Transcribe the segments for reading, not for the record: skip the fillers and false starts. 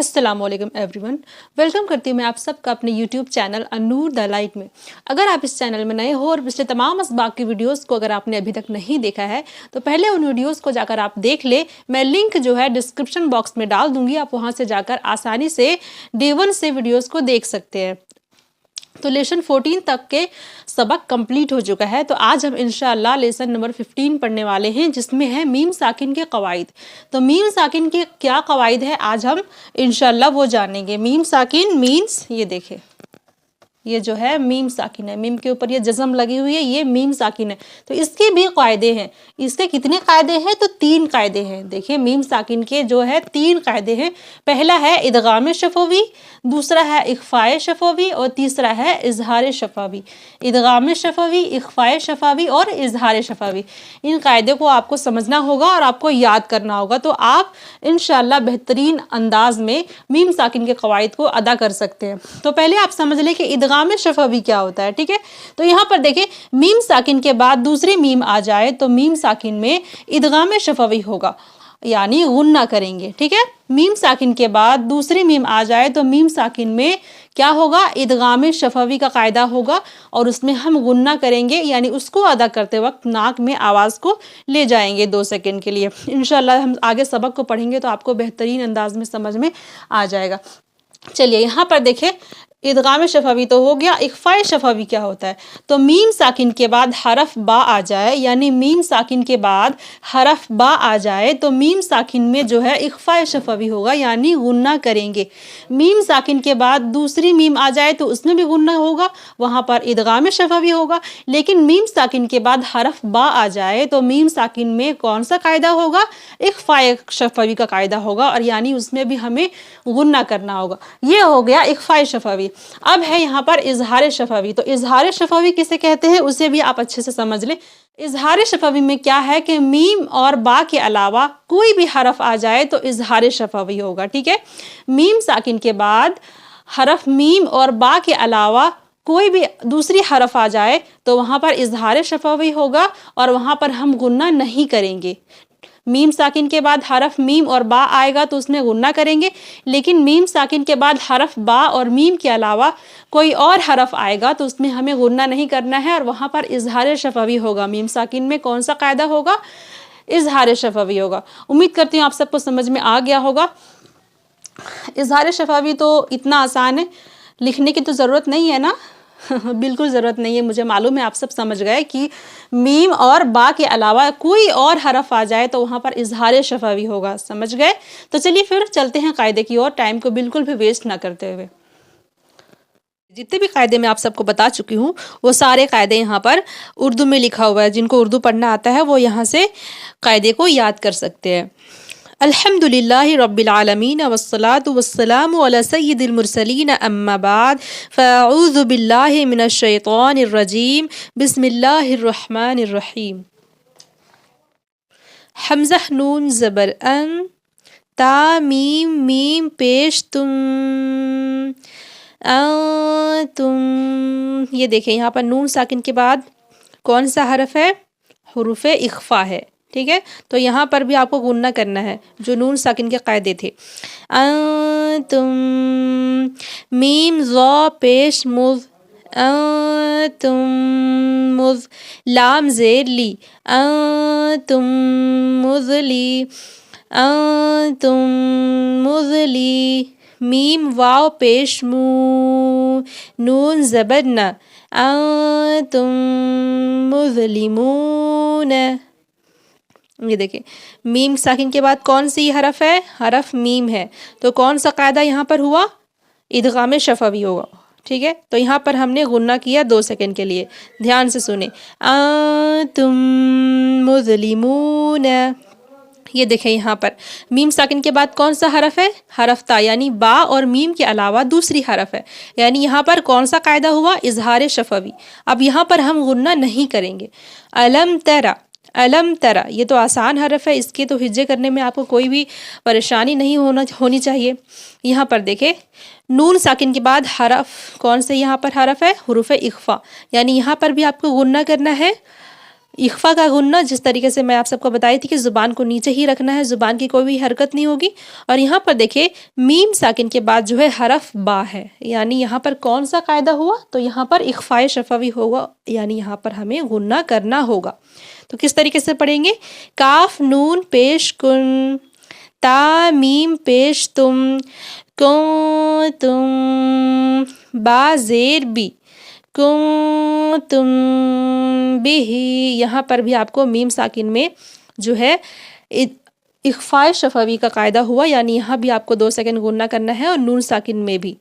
السلام علیکم every one, welcome کرتی ہوں میں آپ سب کا اپنے یوٹیوب چینل النور دا لائٹ میں۔ اگر آپ اس چینل میں نئے ہو اور پچھلے تمام اسباق کی ویڈیوز کو اگر آپ نے ابھی تک نہیں دیکھا ہے تو پہلے ان ویڈیوز کو جا کر آپ دیکھ لیں۔ میں لنک جو ہے ڈسکرپشن باکس میں ڈال دوں گی، آپ وہاں سے جا کر آسانی سے ڈے 1 سے ویڈیوز کو دیکھ سکتے ہیں۔ تو لیسن 14 تک کے سبق کمپلیٹ ہو چکا ہے، تو آج ہم انشاءاللہ لیسن نمبر 15 پڑھنے والے ہیں، جس میں ہے میم ساکن کے قواعد۔ تو میم ساکن کے کیا قواعد ہے آج ہم انشاءاللہ وہ جانیں گے۔ میم ساکن مینس، یہ دیکھیں، یہ جو ہے میم ساکن ہے، میم کے اوپر یہ جزم لگی ہوئی ہے، یہ میم ساکن ہے۔ تو اس کے بھی قاعدے ہیں۔ اس کے کتنے قاعدے ہیں؟ تو 3 قاعدے ہیں۔ دیکھیں میم ساکن کے جو ہے 3 قاعدے ہیں۔ پہلا ہے ادغام شفوی، دوسرا ہے اخفاء شفوی اور تیسرا ہے اظہار شفوی۔ ادغام شفوی، اخفاء شفوی اور اظہار شفوی، ان قاعدے کو آپ کو سمجھنا ہوگا اور آپ کو یاد کرنا ہوگا، تو آپ انشاءاللہ بہترین انداز میں میم ساکن کے قواعد کو ادا کر سکتے ہیں۔ تو پہلے آپ سمجھ لیں کہ ادغام شفوی کیا ہوتا ہے، ٹھیک ہے؟ تو یہاں پر دیکھیں میم ساکن کے بعد دوسری میم آ جائے تو میم ساکن میں ادغام شفوی ہوگا، یعنی غنہ کریں گے، ٹھیک ہے؟ میم ساکن کے بعد دوسری میم آ جائے تو میم ساکن میں کیا ہوگا؟ ادغام شفوی کا قاعدہ ہوگا اور اس میں ہم غنہ کریں گے، یعنی اس کو ادا کرتے وقت ناک میں آواز کو لے جائیں گے 2 سیکنڈ کے لیے۔ انشاءاللہ ہم آگے سبق کو پڑھیں گے تو آپ کو بہترین انداز میں سمجھ میں آ جائے گا۔ چلیے یہاں پر دیکھیں ادغام شفوی تو ہو گیا، اخفاء شفوی کیا ہوتا ہے؟ تو میم ساکن کے بعد حرف با آ جائے، یعنی میم ساکن کے بعد حرف با آ جائے تو میم ساکن میں جو ہے اخفاء شفوی ہوگا، یعنی غنہ کریں گے۔ میم ساکن کے بعد دوسری میم آ جائے تو اس میں بھی غنہ ہوگا، وہاں پر ادغام شفوی ہوگا۔ لیکن میم ساکن کے بعد حرف با آ جائے تو میم ساکن میں کون سا قاعدہ ہوگا؟ اخفاء شفوی کا قاعدہ ہوگا، اور یعنی اس میں بھی ہمیں غنہ کرنا ہوگا۔ یہ ہو گیا اخفاء شفوی۔ اب ہے یہاں پر اظہار شفوی۔ تو اظہار شفوی کسے کہتے ہیں اسے بھی آپ اچھے سے سمجھ لیں۔ اظہار شفوی میں کیا ہے کہ میم اور با کے علاوہ کوئی بھی حرف آ جائے تو اظہار شفوی ہوگا، ٹھیک ہے؟ میم ساکن کے بعد حرف میم اور با کے علاوہ کوئی بھی دوسری حرف آ جائے تو وہاں پر اظہار شفوی ہوگا اور وہاں پر ہم غنہ نہیں کریں گے۔ میم ساکن کے بعد حرف میم اور با آئے گا تو اس میں غنہ کریں گے، لیکن میم ساکن کے بعد حرف با اور میم کے علاوہ کوئی اور حرف آئے گا تو اس میں ہمیں غنہ نہیں کرنا ہے اور وہاں پر اظہار شفوی ہوگا۔ میم ساکن میں کون سا قاعدہ ہوگا؟ اظہار شفوی ہوگا۔ امید کرتی ہوں آپ سب کو سمجھ میں آ گیا ہوگا۔ اظہار شفوی تو اتنا آسان ہے، لکھنے کی تو ضرورت نہیں ہے نا؟ بالکل ضرورت نہیں ہے، مجھے معلوم ہے آپ سب سمجھ گئے کہ میم اور با کے علاوہ کوئی اور حرف آ جائے تو وہاں پر اظہار شفوی ہوگا، سمجھ گئے؟ تو چلیے پھر چلتے ہیں قاعدے کی اور، ٹائم کو بالکل بھی ویسٹ نہ کرتے ہوئے۔ جتنے بھی قاعدے میں آپ سب کو بتا چکی ہوں وہ سارے قاعدے یہاں پر اردو میں لکھا ہوا ہے، جن کو اردو پڑھنا آتا ہے وہ یہاں سے قاعدے کو یاد کر سکتے ہیں۔ الحمدللہ رب العالمین والصلاة والسلام علی سید المرسلین اما بعد فاعوذ باللہ من الشیطان الرجیم بسم اللہ الرحمن الرحیم۔ حمزہ نون زبر ان، تا میم میم پیش تم، تم، یہ دیکھیں یہاں پر نون ساکن کے بعد کون سا حرف ہے؟ حروف اخفاء ہے، ٹھیک ہے؟ تو یہاں پر بھی آپ کو غنہ کرنا ہے جو نون ساکن کے قاعدے تھے۔ تم، میم ظا پیش مذ، تم مذ، لام زیر لی، تم مذلی، تم مذلی، میم واو پیش مو، نون زبر نہ، تم مظلمون۔ یہ دیکھیں میم ساکن کے بعد کون سی حرف ہے؟ حرف میم ہے، تو کون سا قاعدہ یہاں پر ہوا؟ ادغام شفوی ہوگا، ٹھیک ہے؟ تو یہاں پر ہم نے غنہ کیا 2 سیکنڈ کے لیے، دھیان سے سنیں، تم مظلمون۔ یہ دیکھیں یہاں پر میم ساکن کے بعد کون سا حرف ہے؟ حرف تا، یعنی با اور میم کے علاوہ دوسری حرف ہے، یعنی یہاں پر کون سا قاعدہ ہوا؟ اظہار شفوی۔ اب یہاں پر ہم غنہ نہیں کریں گے۔ علم ترا، علم ترا، یہ تو آسان حرف ہے، اس کے تو ہجے کرنے میں آپ کو کوئی بھی پریشانی نہیں ہونی چاہیے۔ یہاں پر دیکھیں نون ساکن کے بعد حرف کون سے یہاں پر حرف ہے؟ حروف اخفاء، یعنی یہاں پر بھی آپ کو غنہ کرنا ہے اخفا کا غنہ جس طریقے سے میں آپ سب کو بتائی تھی کہ زبان کو نیچے ہی رکھنا ہے، زبان کی کوئی بھی حرکت نہیں ہوگی. اور یہاں پر دیکھیں میم ساکن کے بعد جو ہے حرف با ہے، یعنی یہاں پر کون سا قاعدہ ہوا؟ تو یہاں پر اخفاء شفوی ہوگا، یعنی یہاں پر ہمیں غنہ کرنا ہوگا. تو کس طریقے سے پڑھیں گے؟ کاف نون پیش کن، تا میم پیش تم، تم، با زیر بی، تم بھی. یہاں پر بھی آپ کو میم ساکن میں جو ہے اخفاء شفوی کا قاعدہ ہوا، یعنی یہاں بھی آپ کو 2 سیکنڈ غنہ کرنا ہے، اور نون ساکن میں بھی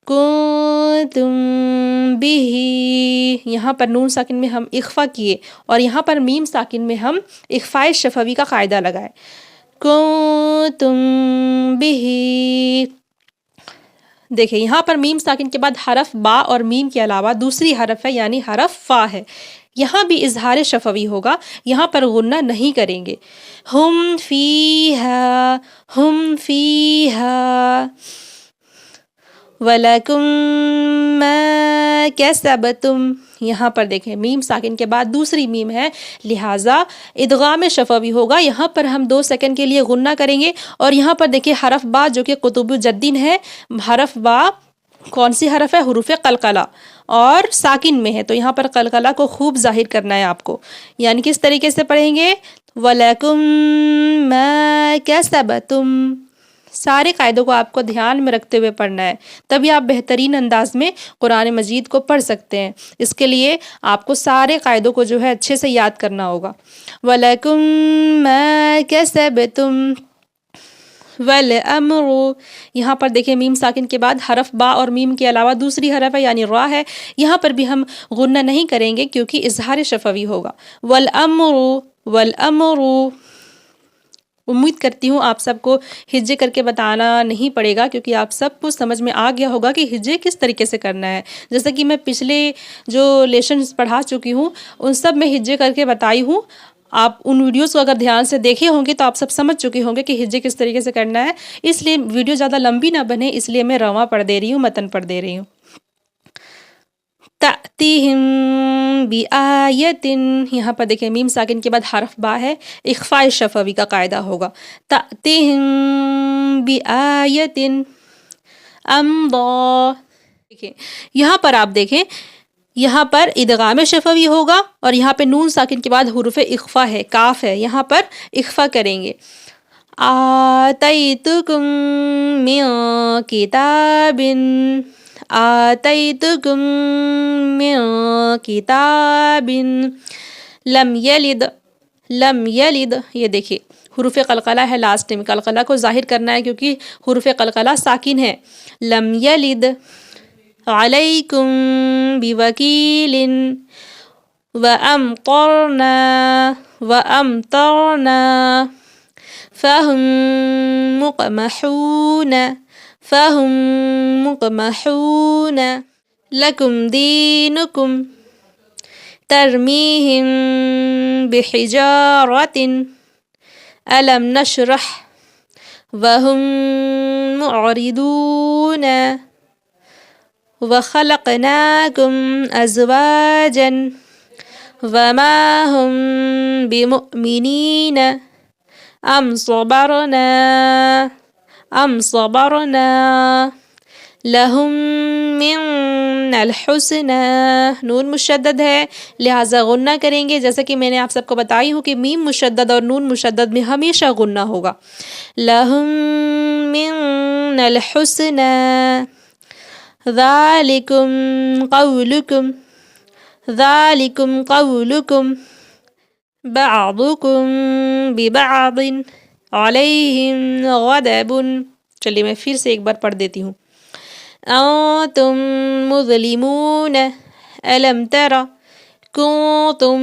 تم بھی. یہاں پر نون ساکن میں ہم اخفا کیے، اور یہاں پر میم ساکن میں ہم اخفاء شفوی کا قاعدہ لگائے. تم بھی. دیکھیں یہاں پر میم ساکن کے بعد حرف با اور میم کے علاوہ دوسری حرف ہے، یعنی حرف فا ہے. یہاں بھی اظہار شفوی ہوگا، یہاں پر غنہ نہیں کریں گے. ہم فیہا، ہم فیہا، وَلَكُمْ مَا كَسَبْتُمْ. یہاں پر دیکھیں میم ساکن کے بعد دوسری میم ہے، لہٰذا ادغام شفوی ہوگا. یہاں پر ہم 2 سیکنڈ کے لیے غنہ کریں گے. اور یہاں پر دیکھیں حرف با جو کہ قطب جدین ہے، حرف با کون سی حرف ہے؟ حروف قلقلہ، اور ساکن میں ہے، تو یہاں پر قلقلہ کو خوب ظاہر کرنا ہے آپ کو. یعنی کس طریقے سے پڑھیں گے؟ وَلَكُمْ مَا كَسَبْتُمْ. سارے قاعدوں کو آپ کو دھیان میں رکھتے ہوئے پڑھنا ہے، تبھی آپ بہترین انداز میں قرآن مجید کو پڑھ سکتے ہیں. اس کے لیے آپ کو سارے قاعدوں کو جو ہے اچھے سے یاد کرنا ہوگا. وَلَكُمْ مَا كَسَبْتُمْ وَالْأَمْرُ. یہاں پر دیکھیں میم ساکن کے بعد حرف با اور میم کے علاوہ دوسری حرف ہے، یعنی را ہے. یہاں پر بھی ہم غنہ نہیں کریں گے کیونکہ اظہار شفوی ہوگا. وَالْأَمْرُ، وَالْأَمْرُ. امید کرتی ہوں آپ سب کو ہجے کر کے بتانا نہیں پڑے گا، کیونکہ آپ سب کو سمجھ میں آ گیا ہوگا کہ ہجے کس طریقے سے کرنا ہے. جیسا کہ میں پچھلے جو لیسنز پڑھا چکی ہوں ان سب میں ہجے کر کے بتائی ہوں. آپ ان ویڈیوز کو اگر دھیان سے دیکھے ہوں گے تو آپ سب سمجھ چکے ہوں گے کہ ہجے کس طریقے سے کرنا ہے. اس لیے ویڈیو زیادہ لمبی نہ بنے، اس لیے میں رواں پڑھ دے رہی ہوں، متن پڑھ دے رہی ہوں. تأتیہم بآیت. یہاں پر دیکھیں میم ساکن کے بعد حرف با ہے، اخفاء شفوی کا قاعدہ ہوگا. تأتیہم بآیت امضا. دیکھیں یہاں پر آپ دیکھیں یہاں پر ادغام شفوی ہوگا، اور یہاں پہ نون ساکن کے بعد حروف اخفاء ہے، کاف ہے، یہاں پر اخفاء کریں گے. آتیتکم من کتاب، آتیتکم من کتاب لم یلد، لم یلد. یہ دیکھیے حروف قلقلہ ہے، لاسٹ میں قلقلہ کو ظاہر کرنا ہے کیونکہ حروف قلقلہ ساکن ہے. لم یلد. علیکم بوکیل. وامطرنا، وامطرنا فهم مقمحون، فهم مقمحون. لکم دینکم. ترمیہم بحجارۃ ألم نشرح وهم معرضون. وخلقناكم أزواجا وما هم بمؤمنين أم صبرنا لهم من الحسنى. نون مشدد ہے لہٰذا غنہ کریں گے، جیسا کہ میں نے آپ سب کو بتائی ہوں کہ میم مشدد اور نون مشدد میں ہمیشہ غنہ ہوگا. لهم من الحسنى ذالکم قولکم، ذالکم قولکم بعضکم ببعض علیہم غضب. چلیے میں پھر سے ایک بار پڑھ دیتی ہوں. انتم مظلمون الم تر کنتم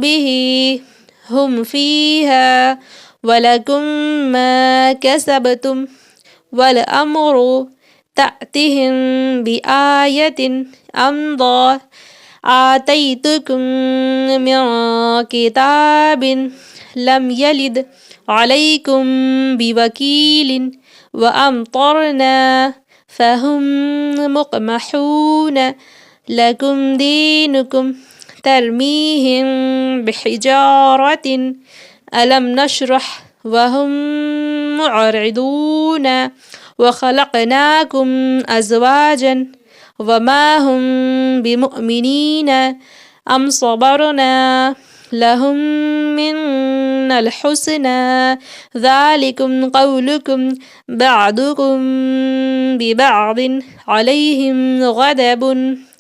به هم فیہا ولکم ما کسبتم والامر تأتیہم بآیت امضا. آتیتکم من کتاب لم یلد علیکم بوکیل وامطرنا فهم مقمحون. لکم دینکم. ترميهم بحجارة ألم نشرح وهم معرضون وخلقناكم أزواجا وما هم بمؤمنين أم صبرنا لهم من الحسنى ذلكم قولكم بعضكم ببعض عليهم غضب.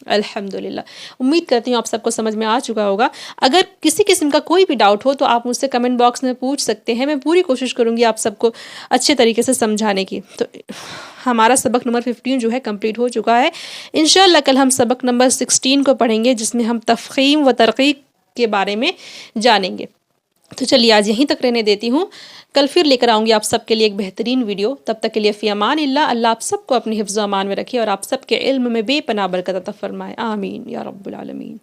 الحمدللہ. امید کرتی ہوں آپ سب کو سمجھ میں آ چکا ہوگا. اگر کسی قسم کا کوئی بھی ڈاؤٹ ہو تو آپ مجھ سے کمنٹ باکس میں پوچھ سکتے ہیں. میں پوری کوشش کروں گی آپ سب کو اچھے طریقے سے سمجھانے کی. تو ہمارا سبق نمبر 15 جو ہے کمپلیٹ ہو چکا ہے. انشاءاللہ کل ہم سبق نمبر 16 کو پڑھیں گے جس میں ہم تفخیم و ترقیق کے بارے میں جانیں گے. تو چلیے آج یہیں تک رہنے دیتی ہوں. کل پھر لے کر آؤں گی آپ سب کے لیے ایک بہترین ویڈیو. تب تک کے لیے فی امان اللہ. اللہ آپ سب کو اپنے حفظ و امان میں رکھے اور آپ سب کے علم میں بے پناہ برکت عطا فرمائے. آمین یا رب العالمین.